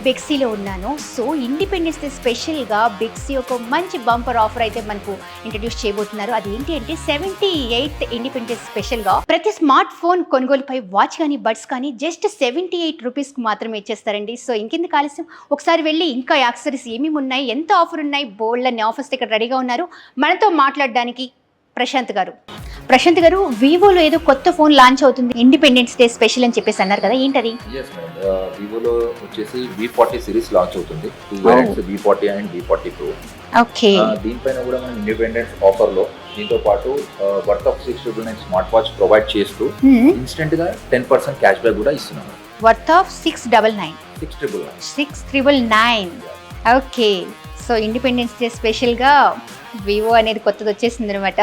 బెక్సీలో ఉన్నాను. So independence day స్పెషల్గా బెక్సీ ఒక మంచి బంపర్ ఆఫర్ అయితే మనకు ఇంట్రడ్యూస్ చేయబోతున్నారు. అది ఏంటి అంటే 78th ఇండిపెండెన్స్ స్పెషల్గా ప్రతి స్మార్ట్ ఫోన్ కొనుగోలుపై వాచ్ కానీ బడ్స్ కానీ జస్ట్ 78 రూపీస్కి మాత్రమే ఇచ్చేస్తారండి. సో ఇంకెందుకు ఆలస్యం, ఒకసారి వెళ్ళి ఇంకా యాక్సెసరీస్ ఏమేమి ఉన్నాయి, ఎంత ఆఫర్ ఉన్నాయి, బోల్డ్ అన్ని ఆఫర్స్ ఇక్కడ రెడీగా ఉన్నారు. మనతో మాట్లాడడానికి ప్రశాంత్ గారు, వివోలో ఏదో కొత్త ఫోన్ లాంచ్ అవుతుంది ఇండిపెండెన్స్ డే స్పెషల్ అని చెప్పేసి అన్నారు కదా, ఏంటది? వివోలో వచ్చేసి V40 సిరీస్ లాంచ్ అవుతుంది. 2 variants, V40 and V40 Pro. Okay. దీనిపైన కూడా మనం ఇండిపెండెన్స్ ఆఫర్ లో దీంతో పాటు worth of 699 smart watch provide చేస్తూ ఇన్స్టెంట్ గా 10% క్యాష్ బ్యాక్ కూడా ఇస్తున్నాం. Worth of 699. Okay. So independence day స్పెషల్గా వివో అనేది కొత్తది వచ్చేసింది అనమాట.